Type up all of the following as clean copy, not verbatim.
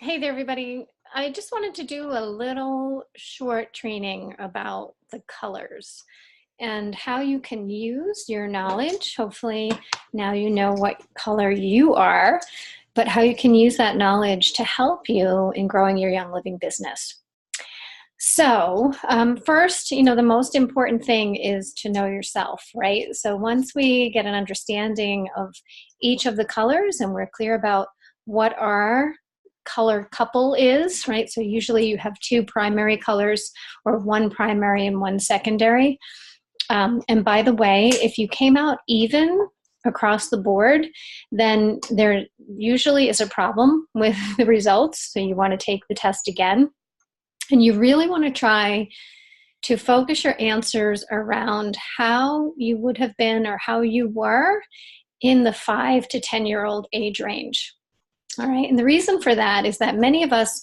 Hey there, everybody. I just wanted to do a little short training about the colors and how you can use your knowledge. Hopefully now you know what color you are, but how you can use that knowledge to help you in growing your Young Living business. So first, the most important thing is to know yourself, right? So once we get an understanding of each of the colors and we're clear about what our color couple is, right? So usually you have two primary colors or one primary and one secondary. And by the way, if you came out even across the board, then there usually is a problem with the results. So you want to take the test again. And you really want to try to focus your answers around how you would have been or how you were in the 5 to 10-year-old age range. All right, and the reason for that is that many of us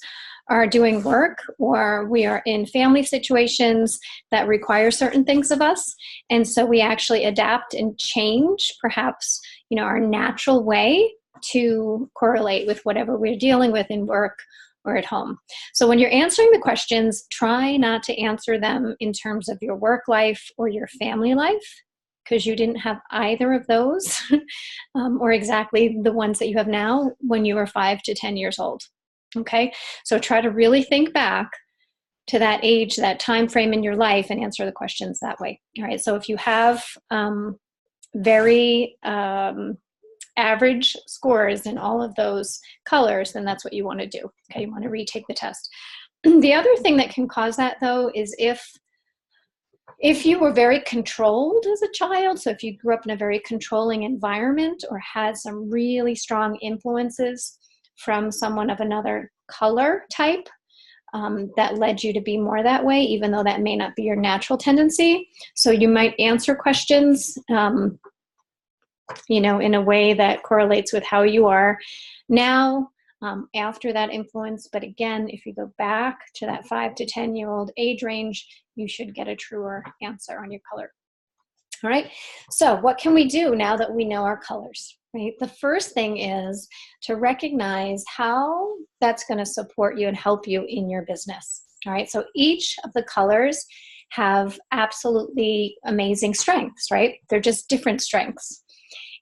are doing work or we are in family situations that require certain things of us. And so we actually adapt and change perhaps, our natural way to correlate with whatever we're dealing with in work or at home. So when you're answering the questions, try not to answer them in terms of your work life or your family life, because you didn't have either of those or exactly the ones that you have now when you were 5 to 10 years old. Okay, so try to really think back to that age, that time frame in your life, and answer the questions that way. All right, so if you have very average scores in all of those colors, then that's what you want to do. Okay, you want to retake the test. The other thing that can cause that, though, is if you were very controlled as a child, so if you grew up in a very controlling environment or had some really strong influences from someone of another color type that led you to be more that way, even though that may not be your natural tendency. So you might answer questions, in a way that correlates with how you are now after that influence. But again, if you go back to that 5 to 10-year-old age range, you should get a truer answer on your color. All right, so what can we do now that we know our colors, right? The first thing is to recognize how that's going to support you and help you in your business. All right, so each of the colors have absolutely amazing strengths, right? They're just different strengths.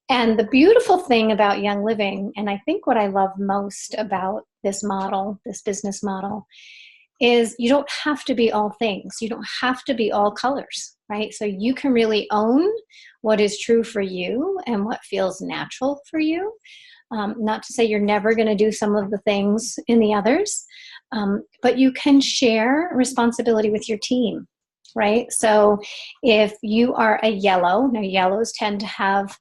And the beautiful thing about Young Living, and I think what I love most about this model, this business model, is you don't have to be all things. You don't have to be all colors, right? So you can really own what is true for you and what feels natural for you. Not to say you're never going to do some of the things in the others, but you can share responsibility with your team, right? So if you are a yellow, now yellows tend to have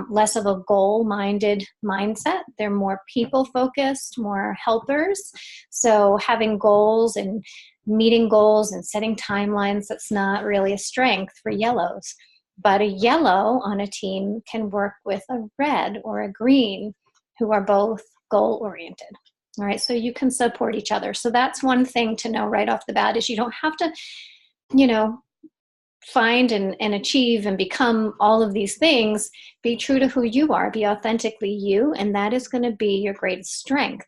less of a goal-minded mindset. They're more people-focused, more helpers. So having goals and meeting goals and setting timelines, that's not really a strength for yellows. But a yellow on a team can work with a red or a green who are both goal-oriented. All right, so you can support each other. So that's one thing to know right off the bat is you don't have to, find and achieve and become all of these things. Be true to who you are, be authentically you, and that is going to be your greatest strength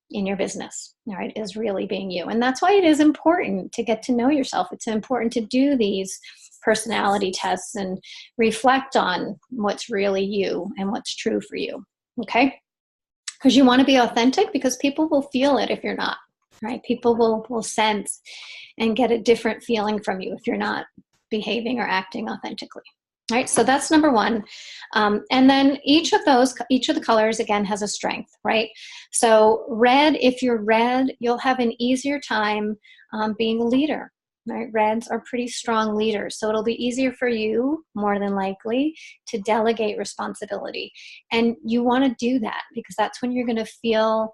in your business, all right, is really being you. And that's why it is important to get to know yourself. It's important to do these personality tests and reflect on what's really you and what's true for you, okay? Because you want to be authentic, because people will feel it if you're not, right? People will sense and get a different feeling from you if you're not behaving or acting authentically. All right, so that's number one. And then each of the colors, again, has a strength, right? So red, if you're red, you'll have an easier time being a leader, right? Reds are pretty strong leaders, so it'll be easier for you, more than likely, to delegate responsibility. And you want to do that because that's when you're going to feel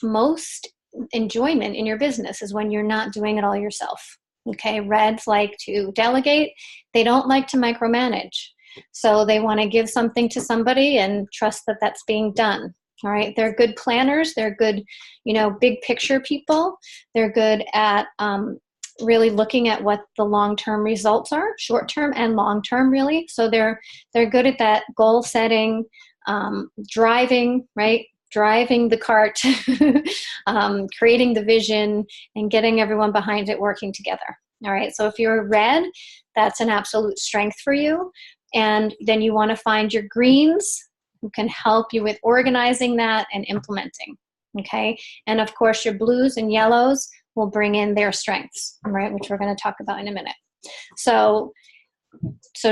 most enjoyment in your business, is when you're not doing it all yourself. Okay, reds like to delegate. They don't like to micromanage. So they want to give something to somebody and trust that that's being done. All right, they're good planners. They're good, big picture people. They're good at really looking at what the long-term results are, short-term and long-term, really. So they're good at that goal setting, driving, right? driving the cart, creating the vision, and getting everyone behind it working together. All right, so if you're a red, that's an absolute strength for you. And then you want to find your greens who can help you with organizing that and implementing. Okay, and of course your blues and yellows will bring in their strengths, right, which we're going to talk about in a minute. So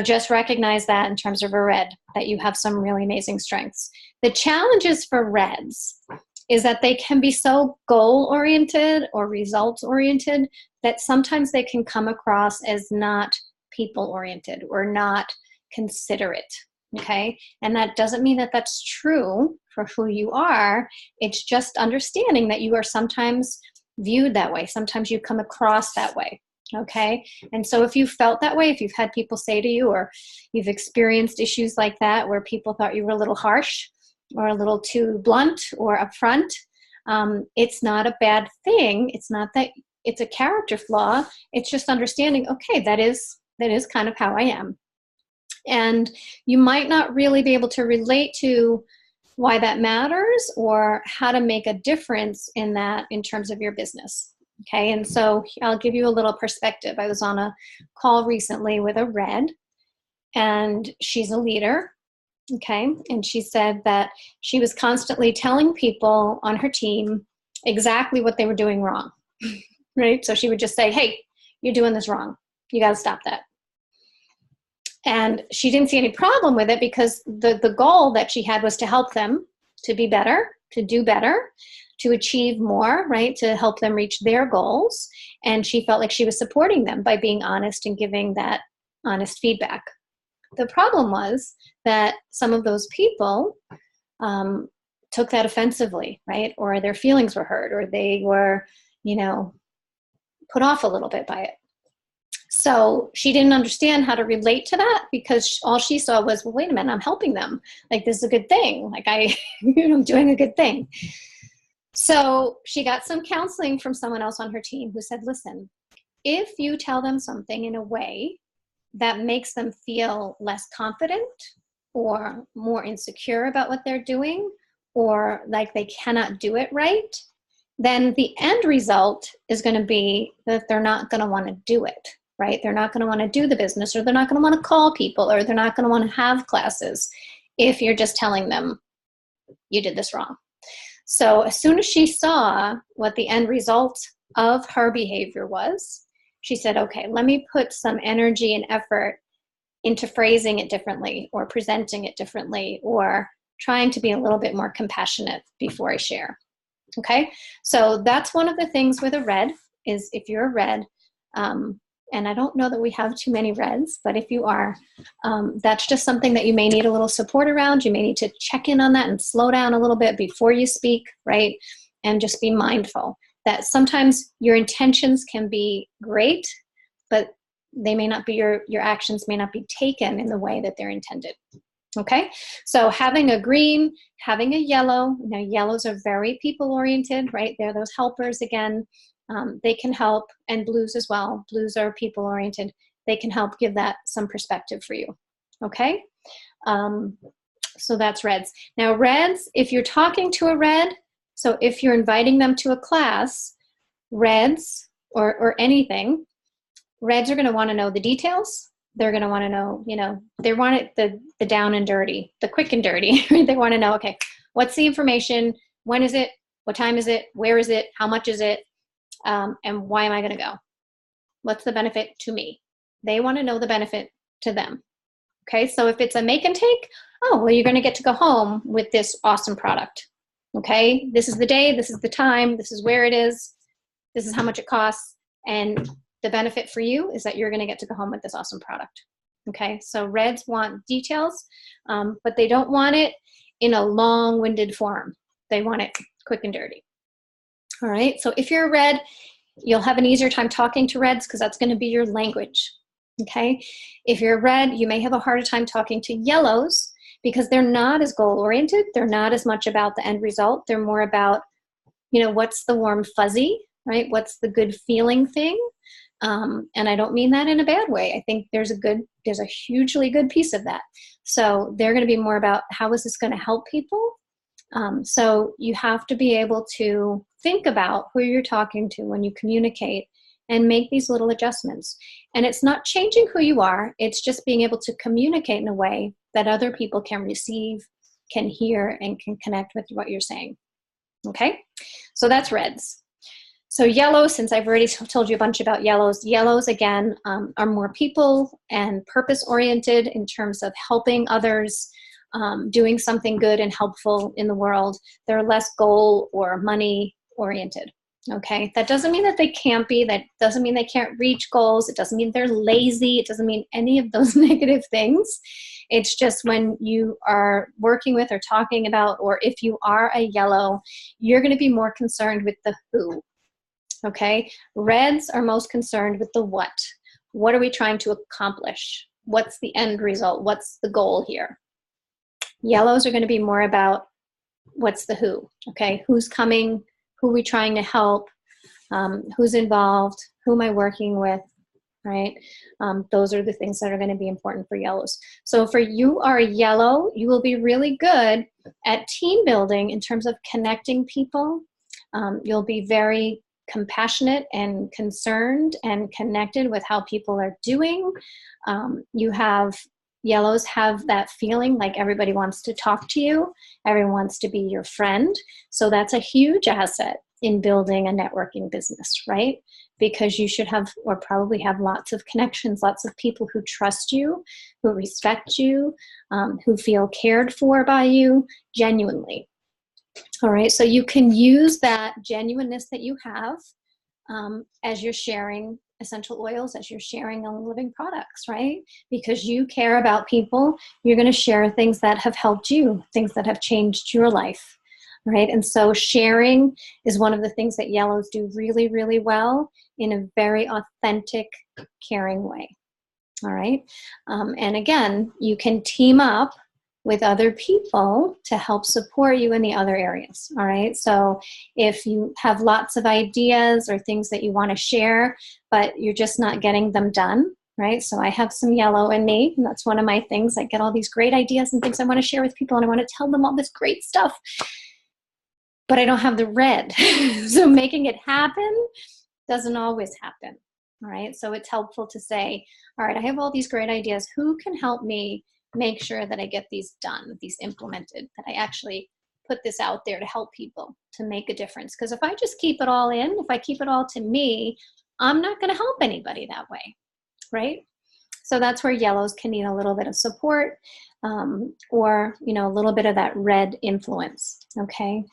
just recognize that in terms of a red, that you have some really amazing strengths. The challenges for reds is that they can be so goal-oriented or results-oriented that sometimes they can come across as not people-oriented or not considerate, okay? And that doesn't mean that that's true for who you are. It's just understanding that you are sometimes viewed that way. Sometimes you come across that way. Okay, and so if you felt that way, if you've had people say to you, or you've experienced issues like that where people thought you were a little harsh or a little too blunt or upfront, it's not a bad thing. It's not that it's a character flaw. It's just understanding, okay, that is kind of how I am. And you might not really be able to relate to why that matters or how to make a difference in that in terms of your business. Okay, and so I'll give you a little perspective. I was on a call recently with a red, and she's a leader, okay, and she said that she was constantly telling people on her team exactly what they were doing wrong, right? So she would just say, hey, you're doing this wrong. You got to stop that. And she didn't see any problem with it because the goal that she had was to help them to be better, to do better, to achieve more, right? To help them reach their goals. And she felt like she was supporting them by being honest and giving that honest feedback. The problem was that some of those people took that offensively, right? Or their feelings were hurt, or they were, put off a little bit by it. So she didn't understand how to relate to that because all she saw was, well, wait a minute, I'm helping them. Like, this is a good thing. Like, I'm doing a good thing. So she got some counseling from someone else on her team who said, listen, if you tell them something in a way that makes them feel less confident or more insecure about what they're doing, or like they cannot do it right, then the end result is going to be that they're not going to want to do it, right? They're not going to want to do the business, or they're not going to want to call people, or they're not going to want to have classes if you're just telling them you did this wrong. So as soon as she saw what the end result of her behavior was, she said, okay, let me put some energy and effort into phrasing it differently, or presenting it differently, or trying to be a little bit more compassionate before I share. Okay, so that's one of the things with a red, is if you're a red, and I don't know that we have too many reds, but if you are, that's just something that you may need a little support around. You may need to check in on that and slow down a little bit before you speak, right? And just be mindful that sometimes your intentions can be great, but they may not be, your actions may not be taken in the way that they're intended. Okay, so having a green, having a yellow, yellows are very people-oriented, right? They're those helpers again. They can help, and blues as well. Blues are people-oriented. They can help give that some perspective for you, okay? So that's reds. Now reds, if you're talking to a red, so if you're inviting them to a class, reds, or anything, reds are gonna wanna know the details. They're gonna wanna know, they want it the down and dirty, the quick and dirty. They wanna know, okay, what's the information? When is it? What time is it? Where is it? How much is it? And why am I going to go? What's the benefit to me? They want to know the benefit to them. Okay, so if it's a make and take, oh, well, you're going to get to go home with this awesome product. Okay, this is the day, this is the time, this is where it is, this is how much it costs, and the benefit for you is that you're going to get to go home with this awesome product. Okay, so reds want details, but they don't want it in a long-winded form. They want it quick and dirty. All right, so if you're a red, you'll have an easier time talking to reds because that's going to be your language, okay? If you're a red, you may have a harder time talking to yellows because they're not as goal-oriented. They're not as much about the end result. They're more about, what's the warm fuzzy, right? What's the good feeling thing? And I don't mean that in a bad way. I think there's a hugely good piece of that. So they're going to be more about how is this going to help people? So you have to be able to think about who you're talking to when you communicate and make these little adjustments. And it's not changing who you are, it's just being able to communicate in a way that other people can receive, can hear, and can connect with what you're saying. Okay, so that's reds. So yellow, since I've already told you a bunch about yellows, yellows again are more people and purpose-oriented in terms of helping others, doing something good and helpful in the world. They're less goal or money-oriented. Okay, that doesn't mean that they can't be, that doesn't mean they can't reach goals, it doesn't mean they're lazy, it doesn't mean any of those negative things. It's just when you are working with or talking about, or if you are a yellow, you're going to be more concerned with the who. Okay, reds are most concerned with the what. What are we trying to accomplish? What's the end result? What's the goal here? Yellows are going to be more about what's the who. Okay, who's coming? Who are we trying to help? Who's involved? Who am I working with? Right? Those are the things that are going to be important for yellows. So for you are a yellow, you will be really good at team building in terms of connecting people. You'll be very compassionate and concerned and connected with how people are doing. Yellows have that feeling like everybody wants to talk to you, everyone wants to be your friend. So that's a huge asset in building a networking business, right? Because you should have, or probably have, lots of connections, lots of people who trust you, who respect you, who feel cared for by you genuinely. All right, so you can use that genuineness that you have as you're sharing essential oils, as you're sharing living products, right? Because you care about people, you're going to share things that have helped you, things that have changed your life, right? And so sharing is one of the things that yellows do really, really well in a very authentic, caring way. All right, and again, you can team up with other people to help support you in the other areas. All right, so if you have lots of ideas or things that you want to share, but you're just not getting them done, right? So I have some yellow in me, and that's one of my things. I get all these great ideas and things I want to share with people, and I want to tell them all this great stuff, but I don't have the red. So making it happen doesn't always happen. All right, so it's helpful to say, all right, I have all these great ideas. Who can help me make sure that I get these done, these implemented, that I actually put this out there to help people, to make a difference? Because if I just keep it all in, if I keep it all to me, I'm not going to help anybody that way, right? So that's where yellows can need a little bit of support, or, you know, a little bit of that red influence, okay?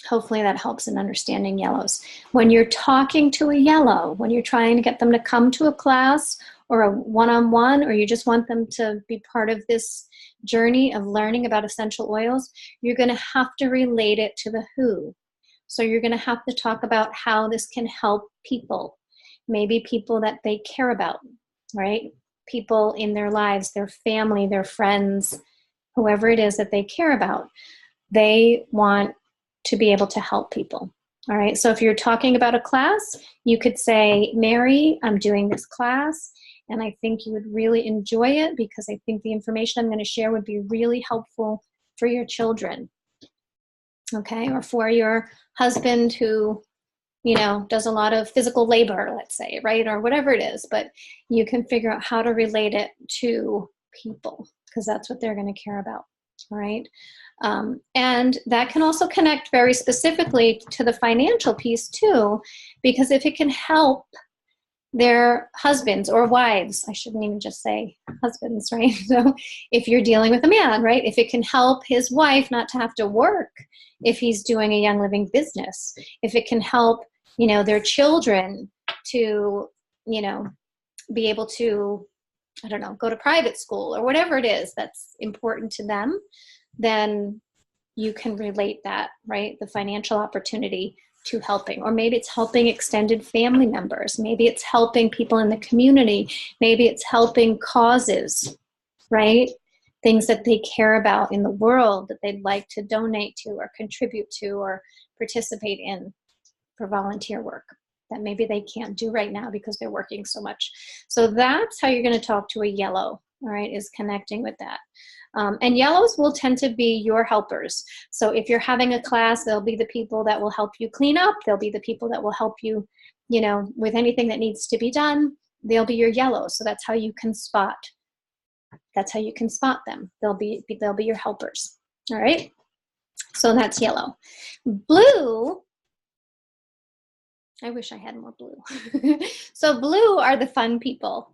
Hopefully that helps in understanding yellows. When you're talking to a yellow, when you're trying to get them to come to a class or a one-on-one, or you just want them to be part of this journey of learning about essential oils, you're going to have to relate it to the who. So you're going to have to talk about how this can help people, maybe people that they care about, right? People in their lives, their family, their friends, whoever it is that they care about. They want to be able to help people. All right, so if you're talking about a class, you could say, Mary, I'm doing this class, and I think you would really enjoy it because I think the information I'm going to share would be really helpful for your children, okay, or for your husband who, you know, does a lot of physical labor, let's say, right, or whatever it is, but you can figure out how to relate it to people because that's what they're going to care about, all right? And that can also connect very specifically to the financial piece too, because if it can help their husbands or wives, I shouldn't even just say husbands, right? So if you're dealing with a man, right, if it can help his wife not to have to work if he's doing a Young Living business, if it can help, you know, their children to, you know, be able to, I don't know, go to private school or whatever it is that's important to them, then you can relate that, right? The financial opportunity to helping, or maybe it's helping extended family members. Maybe it's helping people in the community. Maybe it's helping causes, right? Things that they care about in the world that they'd like to donate to or contribute to or participate in for volunteer work that maybe they can't do right now because they're working so much. So that's how you're going to talk to a yellow, all right, is connecting with that. And yellows will tend to be your helpers. So if you're having a class, they'll be the people that will help you clean up. They'll be the people that will help you, you know, with anything that needs to be done. They'll be your yellows. So that's how you can spot. That's how you can spot them. They'll be your helpers. All right. So that's yellow. Blue. I wish I had more blue. So blue are the fun people.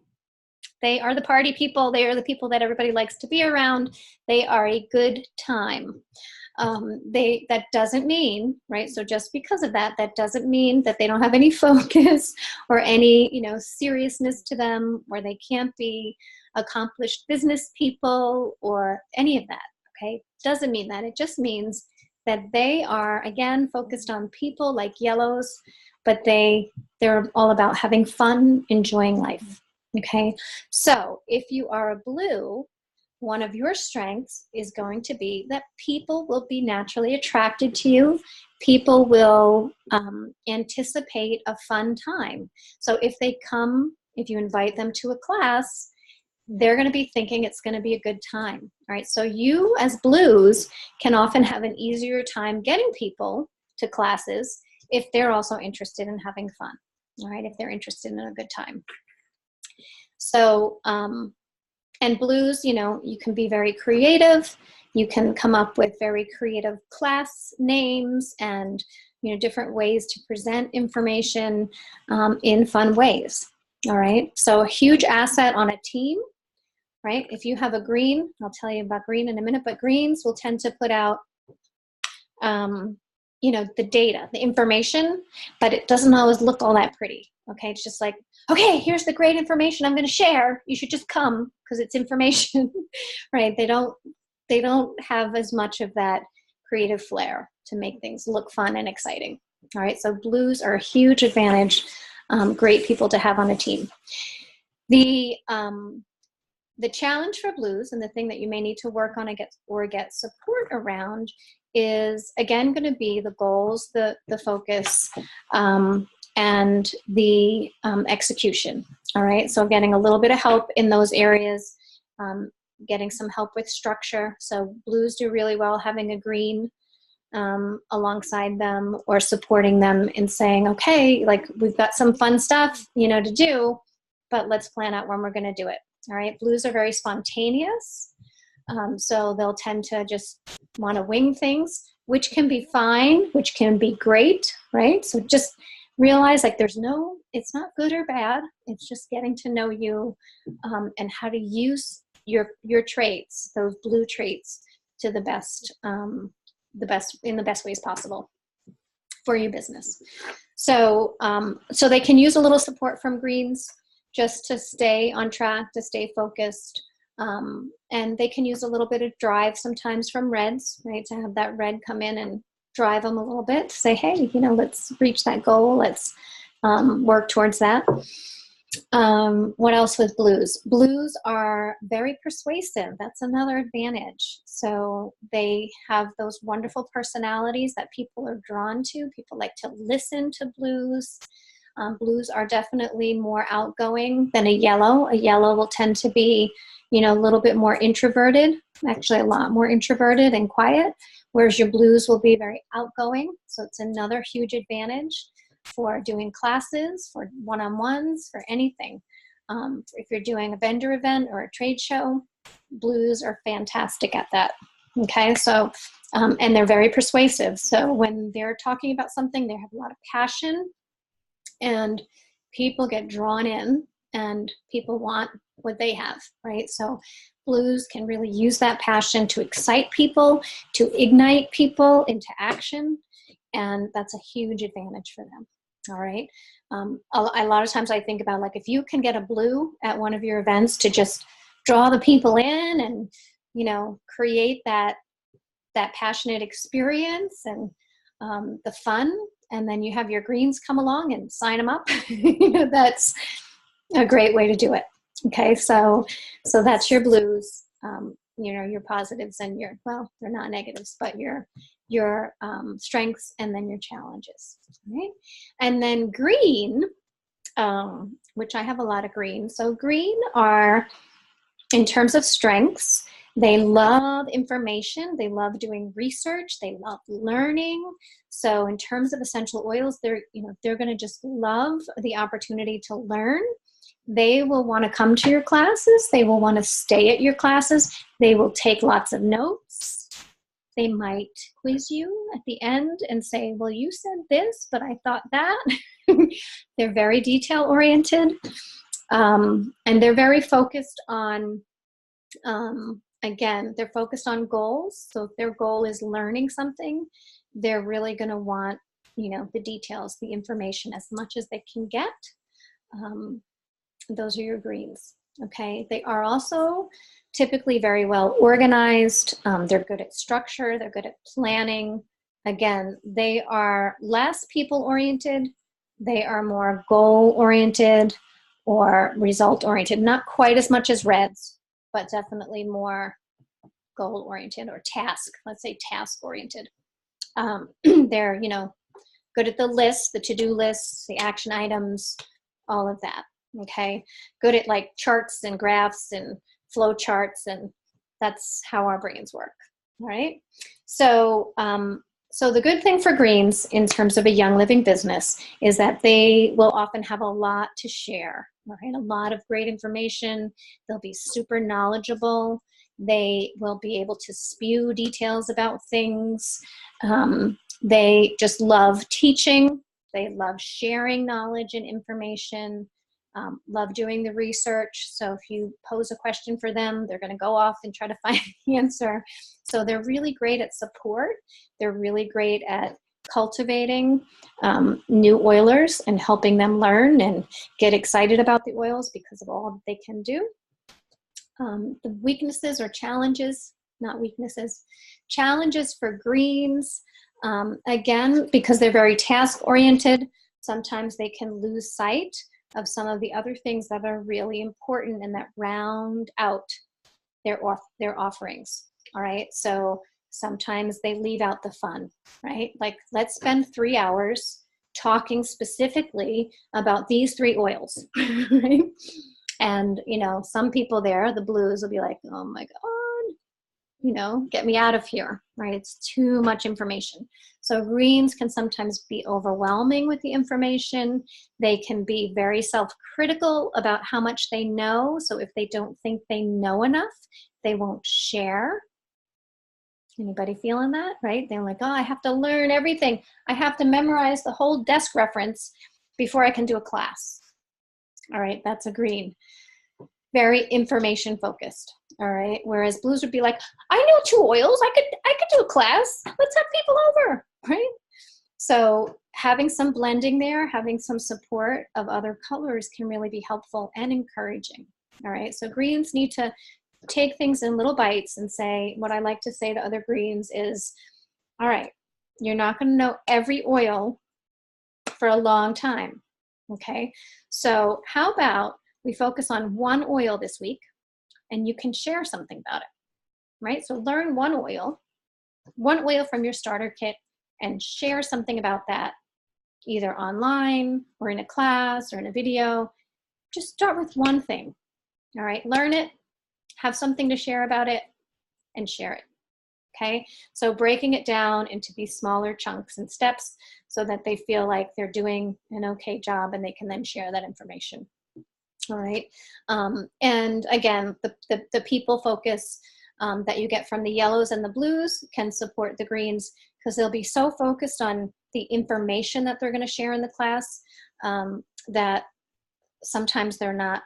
They are the party people. They are the people that everybody likes to be around. They are a good time. That doesn't mean, right? So just because of that, that doesn't mean that they don't have any focus or any, you know, seriousness to them, or they can't be accomplished business people or any of that. Okay, doesn't mean that. It just means that they are, again, focused on people like yellows, but they're all about having fun, enjoying life. Okay, so if you are a blue, one of your strengths is going to be that people will be naturally attracted to you. People will anticipate a fun time. So if you invite them to a class, they're going to be thinking it's going to be a good time. All right, so you as blues can often have an easier time getting people to classes if they're also interested in having fun. All right, if they're interested in a good time. So, and blues, you know, you can be very creative. You can come up with very creative class names and, you know, different ways to present information in fun ways. All right, so a huge asset on a team, right? If you have a green, I'll tell you about green in a minute, but greens will tend to put out, you know, the data, the information, but it doesn't always look all that pretty. Okay, it's just like, okay, here's the great information I'm going to share. You should just come because it's information, right? They don't have as much of that creative flair to make things look fun and exciting. All right, so blues are a huge advantage, great people to have on a team. The challenge for blues, and the thing that you may need to work on or get support around, is again going to be the goals, the focus, and the execution. All right, so getting a little bit of help in those areas, getting some help with structure. So blues do really well having a green alongside them or supporting them in saying, okay, like we've got some fun stuff, you know, to do, but let's plan out when we're going to do it. All right, blues are very spontaneous. So they'll tend to just want to wing things, which can be fine, which can be great, right? So just realize like it's not good or bad. It's just getting to know you and how to use your traits, those blue traits, to the best in the best ways possible for your business. So so they can use a little support from greens just to stay on track, to stay focused. And they can use a little bit of drive sometimes from reds, right? To have that red come in and drive them a little bit, to say, hey, you know, let's reach that goal. Let's work towards that. What else with blues? Blues are very persuasive. That's another advantage. So they have those wonderful personalities that people are drawn to. People like to listen to blues. Blues are definitely more outgoing than a yellow. A yellow will tend to be, you know, a little bit more introverted, actually a lot more introverted and quiet, whereas your blues will be very outgoing. So it's another huge advantage for doing classes, for one-on-ones, for anything. If you're doing a vendor event or a trade show, blues are fantastic at that. Okay, so, and they're very persuasive. So when they're talking about something, they have a lot of passion, and people get drawn in and people want what they have, right? So blues can really use that passion to excite people, to ignite people into action, and that's a huge advantage for them. All right. A lot of times I think about, like, if you can get a blue at one of your events to just draw the people in and, you know, create that passionate experience and the fun, and then you have your greens come along and sign them up, you know, that's a great way to do it. Okay, so that's your blues, you know, your positives and your, well, they're not negatives, but your strengths and then your challenges. Right? And then green, which I have a lot of green. So green are In terms of strengths, they love information, they love doing research, they love learning. So in terms of essential oils, they're going to just love the opportunity to learn. They will want to come to your classes, they will want to stay at your classes, they will take lots of notes. They might quiz you at the end and say, well, you said this, but I thought that. They're very detail oriented. And they're very focused on, again, they're focused on goals. So if their goal is learning something, they're really going to want, the details, the information as much as they can get. Those are your greens. Okay. They are also typically very well organized. They're good at structure. They're good at planning. Again, they are less people oriented. They are more goal oriented or result oriented. Not quite as much as reds, but definitely more goal oriented or task. Let's say task oriented. They're, good at the lists, the to-do lists, the action items, all of that. Okay, good at like charts and graphs and flow charts, and that's how our brains work. All right. So, so the good thing for greens in terms of a young living business is that they will often have a lot to share. Right, a lot of great information. They'll be super knowledgeable. They will be able to spew details about things. They just love teaching. They love sharing knowledge and information. Love doing the research. So if you pose a question for them, they're going to go off and try to find the answer. So they're really great at support. They're really great at cultivating new oilers and helping them learn and get excited about the oils because of all that they can do. The weaknesses or challenges, not weaknesses, challenges for greens, again, because they're very task oriented, sometimes they can lose sight of some of the other things that are really important and that round out their offerings. All right, so sometimes they leave out the fun, right? Like, let's spend 3 hours talking specifically about these 3 oils, right? And, some people there, the blues, will be like, oh my God, get me out of here, right? It's too much information. So greens can sometimes be overwhelming with the information. They can be very self-critical about how much they know. So if they don't think they know enough, they won't share. Anybody feeling that, right? They're like, oh, I have to learn everything. I have to memorize the whole desk reference before I can do a class. All right, that's a green. Very information focused. All right. Whereas blues would be like, I know 2 oils. I could do a class. Let's have people over, right? So having some blending there, having some support of other colors can really be helpful and encouraging. All right. So greens need to take things in little bites and say, what I like to say to other greens is, all right, you're not going to know every oil for a long time. Okay. So how about we focus on 1 oil this week and you can share something about it, right? So learn 1 oil from your starter kit and share something about that, either online or in a class or in a video. Just start with 1 thing, all right? Learn it, have something to share about it, and share it, okay? So breaking it down into these smaller chunks and steps so that they feel like they're doing an okay job and they can then share that information. All right. And again, the people focus that you get from the yellows and the blues can support the greens because they'll be so focused on the information that they're going to share in the class that sometimes they're not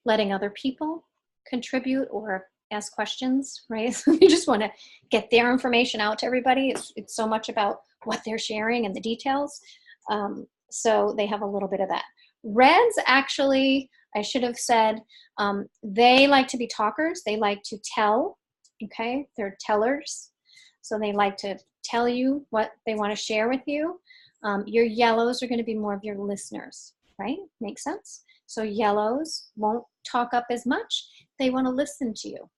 letting other people contribute or ask questions, right? So you just want to get their information out to everybody. It's so much about what they're sharing and the details. So they have a little bit of that. Reds, actually, I should have said, they like to be talkers. They like to tell, okay? They're tellers. So they like to tell you what they want to share with you. Your yellows are going to be more of your listeners, right? Makes sense? So yellows won't talk up as much. They want to listen to you.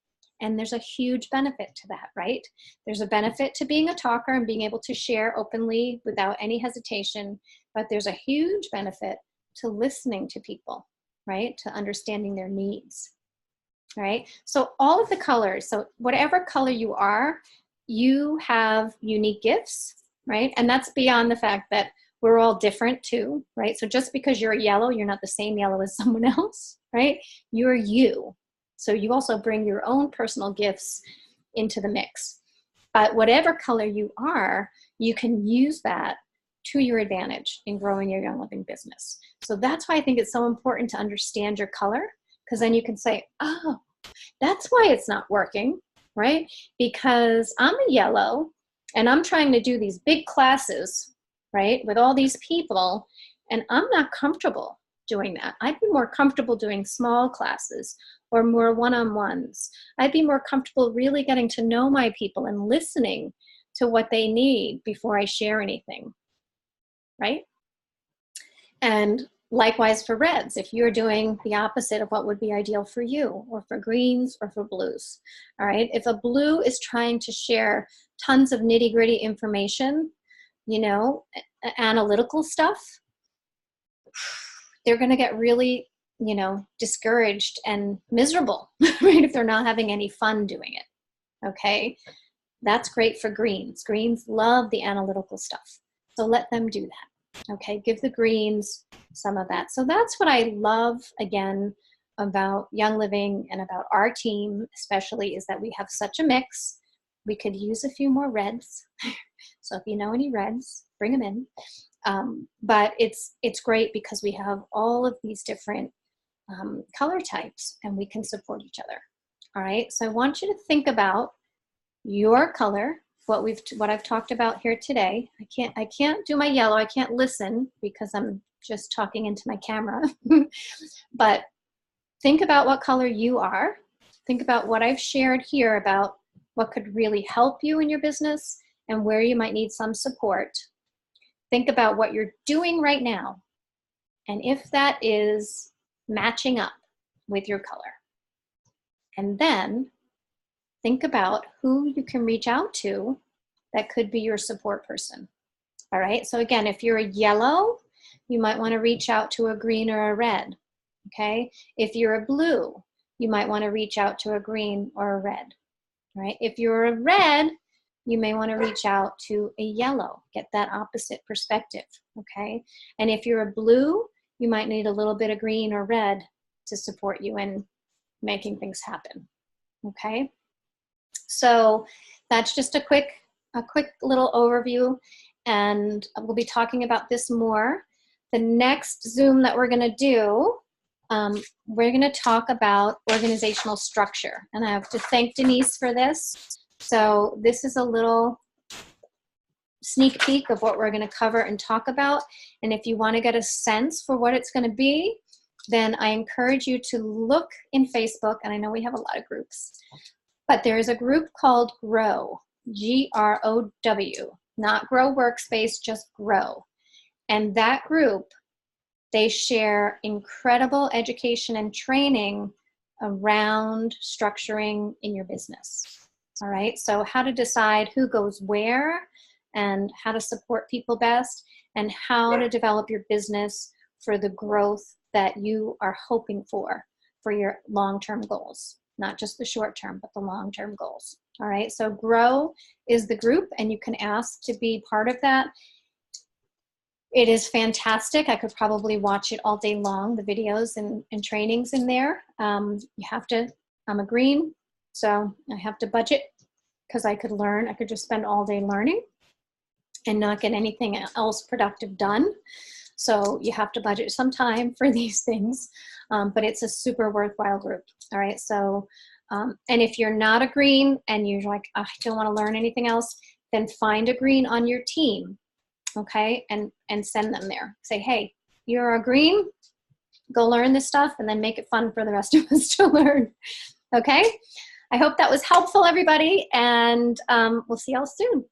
And there's a huge benefit to that, right? There's a benefit to being a talker and being able to share openly without any hesitation, but there's a huge benefit to listening to people, right? To understanding their needs. All right, so all of the colors, so whatever color you are, you have unique gifts, right? And that's beyond the fact that we're all different too, right? So just because you're a yellow, you're not the same yellow as someone else, right? You're you. So you also bring your own personal gifts into the mix. But whatever color you are, you can use that to your advantage in growing your Young Living business. So that's why I think it's so important to understand your color, because then you can say, oh, that's why it's not working, right? Because I'm a yellow and I'm trying to do these big classes, right, with all these people, and I'm not comfortable doing that. I'd be more comfortable doing small classes or more one-on-ones. I'd be more comfortable really getting to know my people and listening to what they need before I share anything, right? And likewise for reds, if you're doing the opposite of what would be ideal for you, or for greens, or for blues, all right? If a blue is trying to share tons of nitty-gritty information, you know, analytical stuff, they're gonna get really, you know, discouraged and miserable, right, if they're not having any fun doing it, okay? That's great for greens. Greens love the analytical stuff, so let them do that, okay? Give the greens some of that. So that's what I love, again, about Young Living and about our team especially, is that we have such a mix. We could use a few more reds. So if you know any reds, bring them in. But it's great because we have all of these different color types and we can support each other. All right, so I want you to think about your color, what I've talked about here today. I can't do my yellow, I can't listen because I'm just talking into my camera. But think about what color you are. Think about what I've shared here about what could really help you in your business and where you might need some support. Think about what you're doing right now, and if that is matching up with your color. And then think about who you can reach out to that could be your support person. All right, so again, if you're a yellow, you might want to reach out to a green or a red, okay? If you're a blue, you might want to reach out to a green or a red, right? If you're a red, you may want to reach out to a yellow, get that opposite perspective, okay? And if you're a blue, you might need a little bit of green or red to support you in making things happen, okay? So that's just a quick little overview, and we'll be talking about this more. The next Zoom that we're gonna do, we're gonna talk about organizational structure, and I have to thank Denise for this. So this is a little sneak peek of what we're going to cover and talk about. And if you want to get a sense for what it's going to be, then I encourage you to look in Facebook. And I know we have a lot of groups, but there is a group called Grow, G-R-O-W, not Grow Workspace, just Grow. And that group, they share incredible education and training around structuring in your business. All right, so how to decide who goes where and how to support people best and how to develop your business for the growth that you are hoping for your long-term goals, not just the short-term, but the long-term goals. All right, so Grow is the group and you can ask to be part of that. It is fantastic. I could probably watch it all day long, the videos and trainings in there. You have to, I'm a green, so I have to budget because I could learn. I could just spend all day learning and not get anything else productive done. So you have to budget some time for these things, but it's a super worthwhile group. All right, so, and if you're not a green and you're like, oh, I don't want to learn anything else, then find a green on your team, okay, and send them there. Say, hey, you're a green, go learn this stuff and then make it fun for the rest of us to learn, okay? I hope that was helpful, everybody, and we'll see y'all soon.